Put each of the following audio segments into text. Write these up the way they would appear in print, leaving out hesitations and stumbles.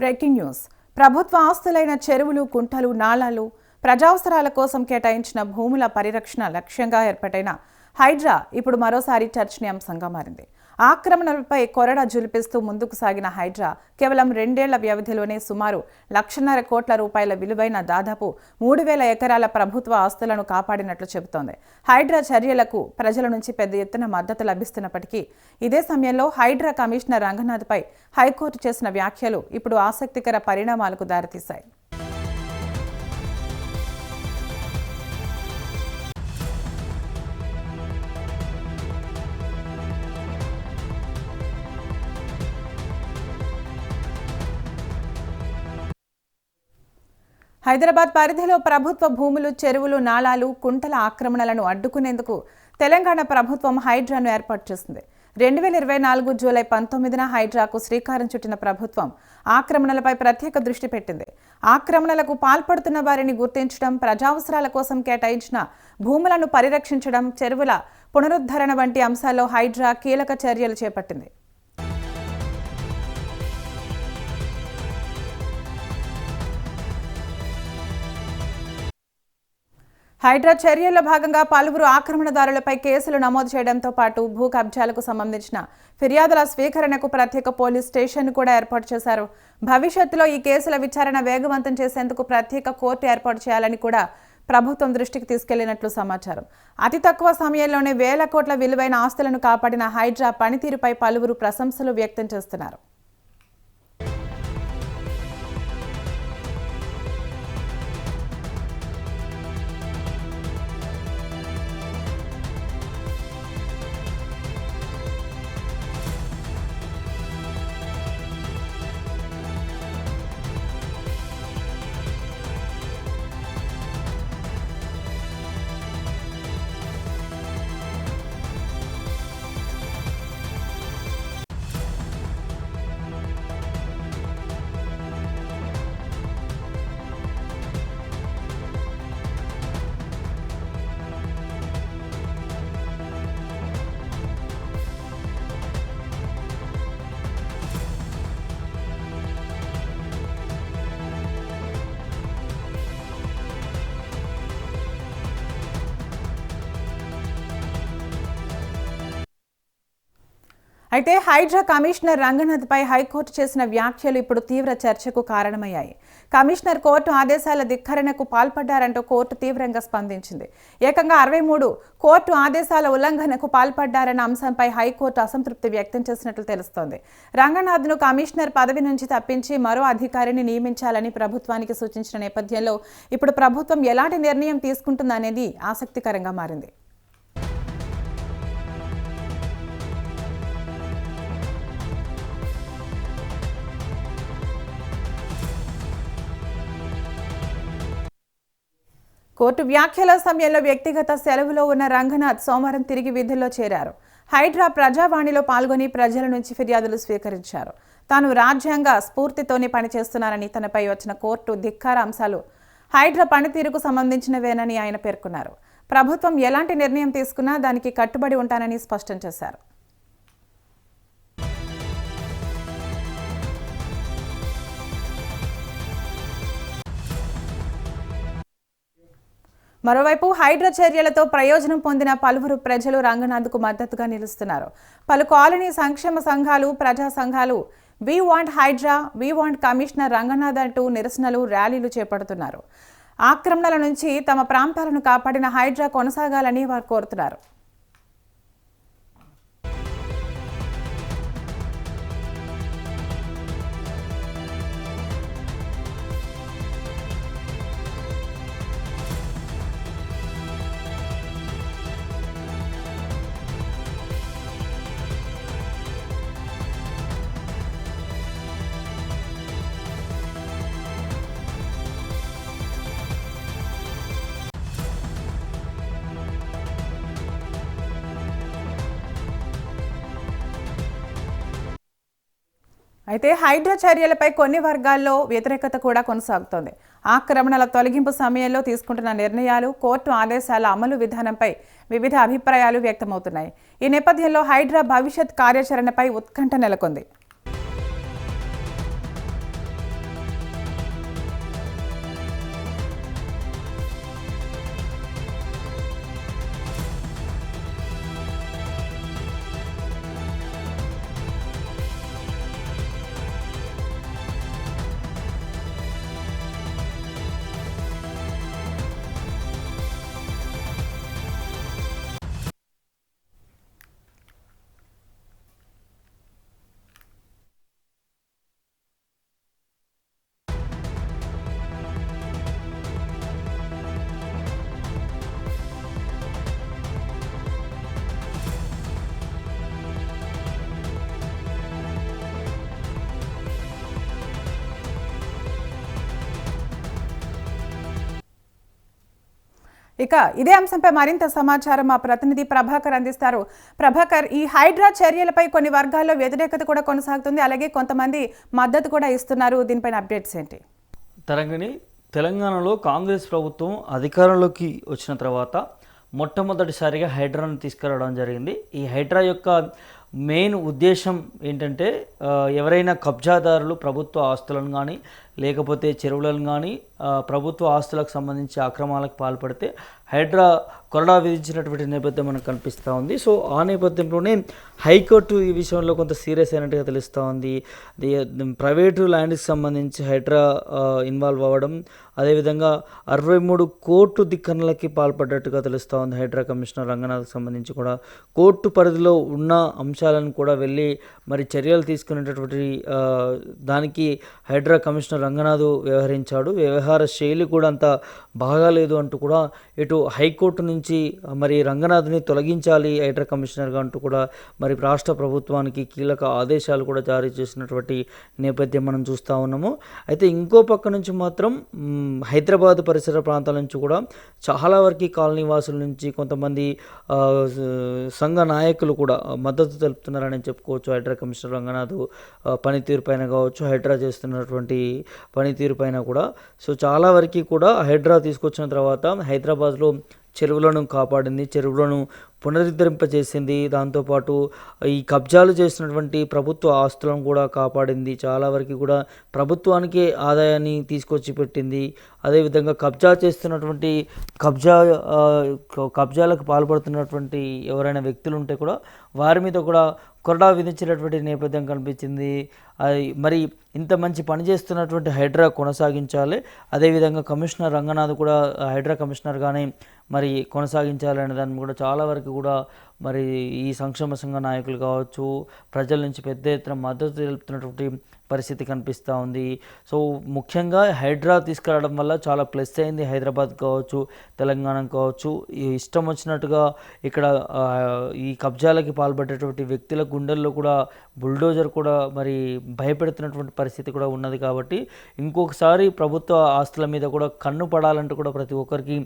Breaking news. ప్రభుత్వ ఆస్తులైన చెరువులు, కుంటలు, నాలాలు, ప్రజావసరాల కోసం కేటాయించిన భూముల పరిరక్షణ లక్ష్యంగా ఏర్పాటైన హైడ్రా ఇప్పుడు మరోసారి చర్చనీయాంశంగా మారింది. ఆక్రమణలపై కొరడా జులిపిస్తూ ముందుకు సాగిన హైడ్రా కేవలం 2 ఏళ్ల వ్యవధిలోనే సుమారు 1,50,000 కోట్ల రూపాయల విలువైన దాదాపు 3,000 ఎకరాల ప్రభుత్వ ఆస్తులను కాపాడినట్లు చెబుతోంది. హైడ్రా చర్యలకు ప్రజల నుంచి పెద్ద ఎత్తున మద్దతు లభిస్తున్నప్పటికీ ఇదే సమయంలో హైడ్రా కమిషనర్ రంగనాథ్పై హైకోర్టు చేసిన వ్యాఖ్యలు ఇప్పుడు ఆసక్తికర పరిణామాలకు దారితీశాయి. హైదరాబాద్ పరిధిలో ప్రభుత్వ భూములు, చెరువులు, నాలాలు, కుంటల ఆక్రమణలను అడ్డుకునేందుకు తెలంగాణ ప్రభుత్వం హైడ్రాను ఏర్పాటు చేసింది. 2024 జూలై 19న హైడ్రాకు శ్రీకారం చుట్టిన ప్రభుత్వం ఆక్రమణలపై ప్రత్యేక దృష్టి పెట్టింది. ఆక్రమణలకు పాల్పడుతున్న వారిని గుర్తించడం, ప్రజావసరాల కోసం కేటాయించిన భూములను పరిరక్షించడం, చెరువుల పునరుద్ధరణ వంటి అంశాల్లో హైడ్రా కీలక చర్యలు చేపట్టింది. హైడ్రా చర్యల్లో భాగంగా పలువురు ఆక్రమణదారులపై కేసులు నమోదు చేయడంతో పాటు భూ కబ్జాలకు సంబంధించిన ఫిర్యాదుల స్వీకరణకు ప్రత్యేక పోలీస్ స్టేషన్ను కూడా ఏర్పాటు చేశారు. భవిష్యత్తులో ఈ కేసుల విచారణ వేగవంతం చేసేందుకు ప్రత్యేక కోర్టు ఏర్పాటు చేయాలని కూడా ప్రభుత్వం దృష్టికి తీసుకెళ్లినట్లు సమాచారం. అతి తక్కువ సమయంలోనే 1,000 కోట్ల విలువైన ఆస్తులను కాపాడిన హైడ్రా పనితీరుపై పలువురు ప్రశంసలు వ్యక్తం చేస్తున్నారు. అయితే హైడ్రా కమిషనర్ రంగనాథ్పై హైకోర్టు చేసిన వ్యాఖ్యలు ఇప్పుడు తీవ్ర చర్చకు కారణమయ్యాయి. కమిషనర్ కోర్టు ఆదేశాల ధిక్కరణకు పాల్పడ్డారంటూ కోర్టు తీవ్రంగా స్పందించింది. ఏకంగా 63 కోర్టు ఆదేశాల ఉల్లంఘనకు పాల్పడ్డారన్న అంశంపై హైకోర్టు అసంతృప్తి వ్యక్తం చేసినట్లు తెలుస్తోంది. రంగనాథ్ను కమిషనర్ పదవి నుంచి తప్పించి మరో అధికారిని నియమించాలని ప్రభుత్వానికి సూచించిన నేపథ్యంలో ఇప్పుడు ప్రభుత్వం ఎలాంటి నిర్ణయం తీసుకుంటుందనేది ఆసక్తికరంగా మారింది. కోర్టు వ్యాఖ్యల సమయంలో వ్యక్తిగత సెలవులో ఉన్న రంగనాథ్ సోమవారం తిరిగి విధుల్లో చేరారు. హైడ్రా ప్రజావాణిలో పాల్గొని ప్రజల నుంచి ఫిర్యాదులు స్వీకరించారు. తాను రాజ్యాంగ స్ఫూర్తితోనే పనిచేస్తున్నారని, తనపై వచ్చిన కోర్టు ధిక్కార అంశాలు హైడ్రా పనితీరుకు సంబంధించినవేనని ఆయన పేర్కొన్నారు. ప్రభుత్వం ఎలాంటి నిర్ణయం తీసుకున్నా దానికి కట్టుబడి ఉంటానని స్పష్టం చేశారు. మరోవైపు హైడ్రా చర్యలతో ప్రయోజనం పొందిన పలువురు ప్రజలు రంగనాథ్కు మద్దతుగా నిలుస్తున్నారు. పలు కాలనీ సంక్షేమ సంఘాలు, ప్రజా సంఘాలు we want HYDRAA, we want commissioner Ranganath అంటూ నిరసనలు, ర్యాలీలు చేపడుతున్నారు. ఆక్రమణల నుంచి తమ ప్రాంతాలను కాపాడిన హైడ్రా కొనసాగాలని వారు కోరుతున్నారు. అయితే హైడ్రా చర్యలపై కొన్ని వర్గాల్లో వ్యతిరేకత కూడా కొనసాగుతోంది. ఆక్రమణల తొలగింపు సమయంలో తీసుకుంటున్న నిర్ణయాలు, కోర్టు ఆదేశాల అమలు విధానంపై వివిధ అభిప్రాయాలు వ్యక్తమవుతున్నాయి. ఈ నేపథ్యంలో హైడ్రా భవిష్యత్ కార్యాచరణపై ఉత్కంఠ నెలకొంది. ఇక ఇదే అంశంపై మరింత సమాచారం మా ప్రతినిధి ప్రభాకర్ అందిస్తారు. ప్రభాకర్, ఈ హైడ్రా చర్యలపై కొన్ని వర్గాల్లో వ్యతిరేకత కూడా కొనసాగుతుంది, అలాగే కొంతమంది మద్దతు కూడా ఇస్తున్నారు. దీనిపైన అప్డేట్స్ ఏంటి? తరంగిణి, తెలంగాణలో కాంగ్రెస్ ప్రభుత్వం అధికారంలోకి వచ్చిన తర్వాత మొట్టమొదటిసారిగా హైడ్రాను తీసుకురావడం జరిగింది. ఈ హైడ్రా యొక్క మెయిన్ ఉద్దేశం ఏంటంటే ఎవరైనా కబ్జాదారులు ప్రభుత్వ ఆస్తులను కానీ లేకపోతే చెరువులను కానీ ప్రభుత్వ ఆస్తులకు సంబంధించి అక్రమాలకు పాల్పడితే హైడ్రా కొరడా విధించినటువంటి నేపథ్యం మనకు కనిపిస్తూ ఉంది. సో ఆ నేపథ్యంలోనే హైకోర్టు ఈ విషయంలో కొంత సీరియస్ అయినట్టుగా తెలుస్తూ ఉంది. ప్రైవేటు ల్యాండ్కి సంబంధించి హైడ్రా ఇన్వాల్వ్ అవ్వడం, అదేవిధంగా 63 కోర్టు ధిక్కరణలకి పాల్పడ్డట్టుగా తెలుస్తూ ఉంది. హైడ్రా కమిషనర్ రంగనాథ్కి సంబంధించి కూడా కోర్టు పరిధిలో ఉన్న అంశాలను కూడా వెళ్ళి మరి చర్యలు తీసుకునేటటువంటి దానికి హైడ్రా కమిషనర్ రంగనాథ్ వ్యవహరించాడు. వ్యవహార శైలి కూడా అంత బాగాలేదు అంటూ కూడా ఇటు హైకోర్టు నుంచి మరి రంగనాథ్ని తొలగించాలి హైడ్రా కమిషనర్గా అంటూ కూడా మరి రాష్ట్ర ప్రభుత్వానికి కీలక ఆదేశాలు కూడా జారీ చేసినటువంటి నేపథ్యం మనం చూస్తూ ఉన్నాము. అయితే ఇంకో పక్క నుంచి మాత్రం హైదరాబాద్ పరిసర ప్రాంతాల నుంచి కూడా చాలా వరకు కాలనీ వాసుల నుంచి కొంతమంది సంఘ నాయకులు కూడా మద్దతు తెలుపుతున్నారని చెప్పుకోవచ్చు. హైడ్రా కమిషనర్ రంగనాథ్ పనితీరు పైన కావచ్చు, హైడ్రా చేస్తున్నటువంటి పనితీరు పైన కూడా. సో చాలా వరకు కూడా హైడ్రా తీసుకొచ్చిన తర్వాత హైదరాబాద్లో చెరువులను కాపాడింది, చెరువులను పునరుద్ధరింపజేసింది, దాంతోపాటు ఈ కబ్జాలు చేసినటువంటి ప్రభుత్వ ఆస్తులను కూడా కాపాడింది, చాలా వరకు కూడా ప్రభుత్వానికి ఆదాయాన్ని తీసుకొచ్చి పెట్టింది. అదేవిధంగా కబ్జా చేస్తున్నటువంటి కబ్జాలకు పాల్పడుతున్నటువంటి ఎవరైనా వ్యక్తులు ఉంటే కూడా వారి మీద కూడా కొరడా విధించినటువంటి నేపథ్యం కనిపించింది. మరి ఇంత మంచి పని చేస్తున్నటువంటి హైడ్రా కొనసాగించాలి, అదేవిధంగా కమిషనర్ రంగనాథ్ కూడా హైడ్రా కమిషనర్గానే మరి కొనసాగించాలనే దాన్ని కూడా చాలా వరకు కూడా మరి ఈ సంక్షేమ సంఘ నాయకులు కావచ్చు, ప్రజల నుంచి పెద్ద ఎత్తున మద్దతు తెలుపుతున్నటువంటి పరిస్థితి కనిపిస్తూ ఉంది. సో ముఖ్యంగా హైడ్రా తీసుకురావడం వల్ల చాలా ప్లస్ అయింది. హైదరాబాద్ కావచ్చు, తెలంగాణ కావచ్చు, ఇష్టం వచ్చినట్టుగా ఇక్కడ ఈ కబ్జాలకి పాల్పడేటువంటి వ్యక్తుల గుండెల్లో కూడా బుల్డోజర్ కూడా మరి భయపెడుతున్నటువంటి పరిస్థితి కూడా ఉన్నది. కాబట్టి ఇంకొకసారి ప్రభుత్వ ఆస్తుల మీద కూడా కన్ను పడాలంటూ కూడా ప్రతి ఒక్కరికి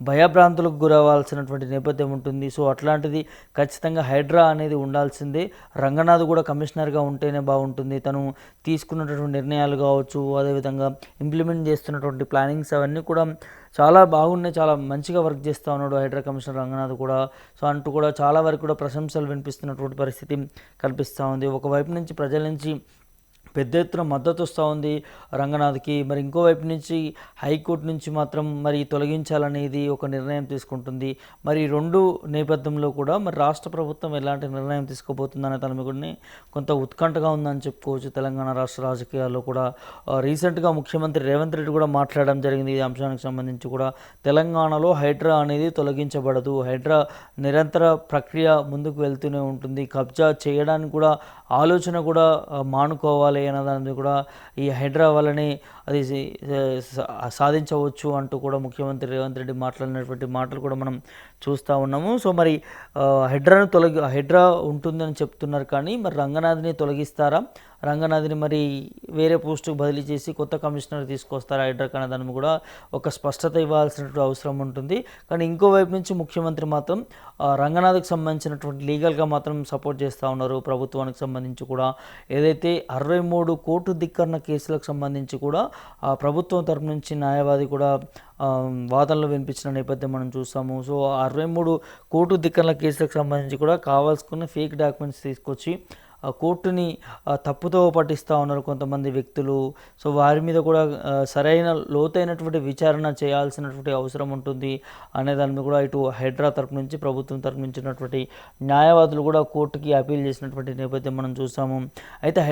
భయభ్రాంతులకు గురవ్వాల్సినటువంటి నేపథ్యం ఉంటుంది. సో అట్లాంటిది ఖచ్చితంగా హైడ్రా అనేది ఉండాల్సిందే. రంగనాథ్ కూడా కమిషనర్గా ఉంటేనే బాగుంటుంది. తను తీసుకున్నటువంటి నిర్ణయాలు కావచ్చు, అదేవిధంగా ఇంప్లిమెంట్ చేస్తున్నటువంటి ప్లానింగ్స్ అవన్నీ కూడా చాలా బాగున్నాయి, చాలా మంచిగా వర్క్ చేస్తూ ఉన్నాడు హైడ్రా కమిషనర్ రంగనాథ్ కూడా. సో అంటూ కూడా చాలా వరకు కూడా ప్రశంసలు వినిపిస్తున్నటువంటి పరిస్థితి కనిపిస్తూ ఉంది. ఒకవైపు నుంచి ప్రజల నుంచి పెద్ద ఎత్తున మద్దతు వస్తూ ఉంది రంగనాథ్కి. మరి ఇంకోవైపు నుంచి హైకోర్టు నుంచి మాత్రం మరి తొలగించాలనేది ఒక నిర్ణయం తీసుకుంటుంది. మరి రెండు నేపథ్యంలో కూడా మరి రాష్ట్ర ప్రభుత్వం ఎలాంటి నిర్ణయం తీసుకోబోతుందనే దాని మీద కొంత ఉత్కంఠగా ఉందని చెప్పుకోవచ్చు. తెలంగాణ రాష్ట్ర రాజకీయాల్లో కూడా రీసెంట్గా ముఖ్యమంత్రి రేవంత్ రెడ్డి కూడా మాట్లాడడం జరిగింది ఈ అంశానికి సంబంధించి కూడా. తెలంగాణలో హైడ్రా అనేది తొలగించబడదు, హైడ్రా నిరంతర ప్రక్రియ ముందుకు వెళ్తూనే ఉంటుంది, కబ్జా చేయడానికి కూడా ఆలోచన కూడా మానుకోవాలి అన్నదాన్ని కూడా ఈ హైడ్రా వల్లనే అది సాధించవచ్చు అంటూ కూడా ముఖ్యమంత్రి రేవంత్ రెడ్డి మాట్లాడినటువంటి మాటలు కూడా మనం చూస్తూ ఉన్నాము. సో మరి హైడ్రా ఉంటుందని చెప్తున్నారు, కానీ మరి రంగనాథ్ని తొలగిస్తారా, రంగనాథ్ని మరి వేరే పోస్టుకు బదిలీ చేసి కొత్త కమిషనర్ తీసుకొస్తారా హైడ్రా అనే దాన్ని కూడా ఒక స్పష్టత ఇవ్వాల్సినటువంటి అవసరం ఉంటుంది. కానీ ఇంకోవైపు నుంచి ముఖ్యమంత్రి మాత్రం రంగనాథ్కి సంబంధించినటువంటి లీగల్గా మాత్రం సపోర్ట్ చేస్తూ ఉన్నారు ప్రభుత్వానికి సంబంధించి కూడా. ఏదైతే 63 కోర్టు ధిక్కరణ కేసులకు సంబంధించి కూడా ప్రభుత్వం తరపు నుంచి న్యాయవాది కూడా వాదనలు వినిపించిన నేపథ్యం మనం చూస్తాము. సో 63 కోర్టు ధిక్కరణ కేసులకు సంబంధించి కూడా కావాల్సుకున్న ఫేక్ డాక్యుమెంట్స్ తీసుకొచ్చి కోర్టుని తప్పుతో పట్టిస్తూ ఉన్నారు కొంతమంది వ్యక్తులు. సో వారి మీద కూడా సరైన లోతైనటువంటి విచారణ చేయాల్సినటువంటి అవసరం ఉంటుంది అనే దాని మీద కూడా ఇటు హైడ్రా తరపు నుంచి ప్రభుత్వం తరపు నుంచి ఉన్నటువంటి న్యాయవాదులు కూడా కోర్టుకి అపీల్ చేసినటువంటి నేపథ్యం మనం చూసాము. అయితే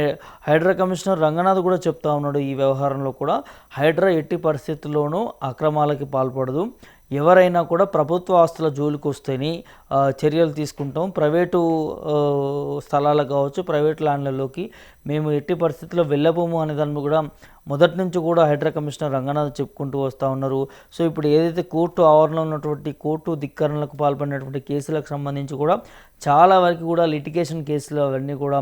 హైడ్రా కమిషనర్ రంగనాథ్ కూడా చెప్తా ఉన్నాడు ఈ వ్యవహారంలో కూడా హైడ్రా ఎట్టి పరిస్థితుల్లోనూ అక్రమాలకి పాల్పడదు, ఎవరైనా కూడా ప్రభుత్వ ఆస్తుల జోలికి వస్తేనే చర్యలు తీసుకుంటాం, ప్రైవేటు స్థలాలకు కావచ్చు, ప్రైవేట్ ల్యాండ్లలోకి మేము ఎట్టి పరిస్థితుల్లో వెళ్ళబోము అనే దాన్ని కూడా మొదటి నుంచి కూడా హైడ్రా కమిషనర్ రంగనాథ్ చెప్పుకుంటూ వస్తూ ఉన్నారు. సో ఇప్పుడు ఏదైతే కోర్టు ఆవరణలో ఉన్నటువంటి కోర్టు ధిక్కరణలకు పాల్పడినటువంటి కేసులకు సంబంధించి కూడా చాలా వరకు కూడా లిటిగేషన్ కేసులు అవన్నీ కూడా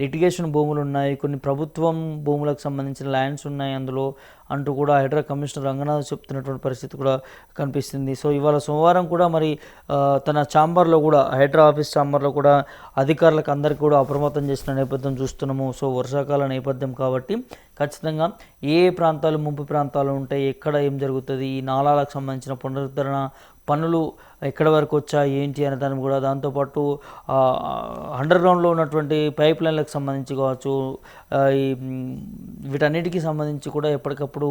లిటిగేషన్ భూములు ఉన్నాయి, కొన్ని ప్రభుత్వం భూములకు సంబంధించిన ల్యాండ్స్ ఉన్నాయి అందులో అంటూ కూడా హైడ్రా కమిషనర్ రంగనాథ్ చెప్తున్నటువంటి పరిస్థితి కూడా కనిపిస్తుంది. సో ఇవాళ సోమవారం కూడా మరి తన ఛాంబర్లో కూడా హైడ్రా ఆఫీస్ ఛాంబర్లో కూడా అధికారులకు అందరికీ కూడా అప్రమత్తం చేసిన నేపథ్యం చూస్తున్నాము. సో వర్షాకాల నేపథ్యం కాబట్టి ఖచ్చితంగా ఏ ప్రాంతాలు ముంపు ప్రాంతాలు ఉంటాయి, ఎక్కడ ఏం జరుగుతుంది, ఈ నాలాలకు సంబంధించిన పునరుద్ధరణ పనులు ఎక్కడి వరకు వచ్చాయి ఏంటి అనే దాన్ని కూడా, దాంతోపాటు అండర్ గ్రౌండ్లో ఉన్నటువంటి పైప్ లైన్లకు సంబంధించి కావచ్చు, వీటన్నిటికీ సంబంధించి కూడా ఎప్పటికప్పుడు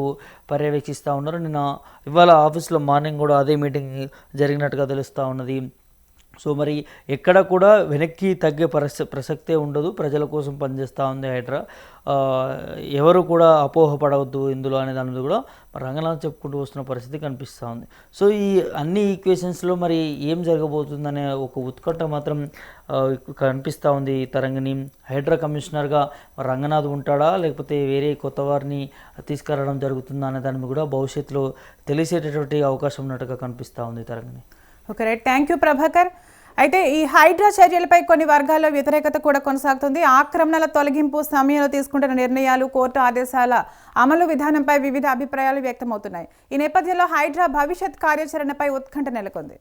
పర్యవేక్షిస్తూ ఉన్నారు. నిన్న ఇవాళ ఆఫీస్లో మార్నింగ్ కూడా అదే మీటింగ్ జరిగినట్టుగా తెలుస్తూ ఉన్నది. సో మరి ఎక్కడ కూడా వెనక్కి తగ్గే ప్రసక్తే ఉండదు, ప్రజల కోసం పనిచేస్తూ ఉంది హైడ్రా. ఎవరు కూడా అపోహపడవద్దు ఇందులో అనే దాని మీద కూడా రంగనాథ్ చెప్పుకుంటూ వస్తున్న పరిస్థితి కనిపిస్తూ ఉంది. సో ఈ అన్ని ఈక్వేషన్స్లో మరి ఏం జరగబోతుందనే ఒక ఉత్కంఠ మాత్రం కనిపిస్తూ ఉంది తరంగిణి. హైడ్రా కమిషనర్గా రంగనాథ్ ఉంటాడా లేకపోతే వేరే కొత్త వారిని తీసుకురావడం జరుగుతుందా అనే దాని మీద కూడా భవిష్యత్తులో తెలిసేటటువంటి అవకాశం ఉన్నట్టుగా కనిపిస్తూ ఉంది Tarangini. Okay right, thank you Prabhakar. అయితే ఈ హైడ్రా చర్యలపై కొన్ని వర్గాల్లో వ్యతిరేకత కూడా కొనసాగుతుంది. ఆక్రమణల తొలగింపు సమయంలో తీసుకుంటున్న నిర్ణయాలు, కోర్టు ఆదేశాల అమలు విధానంపై వివిధ అభిప్రాయాలు వ్యక్తమవుతున్నాయి. ఈ నేపథ్యంలో హైడ్రా భవిష్యత్ కార్యాచరణపై ఉత్కంఠ నెలకొంది.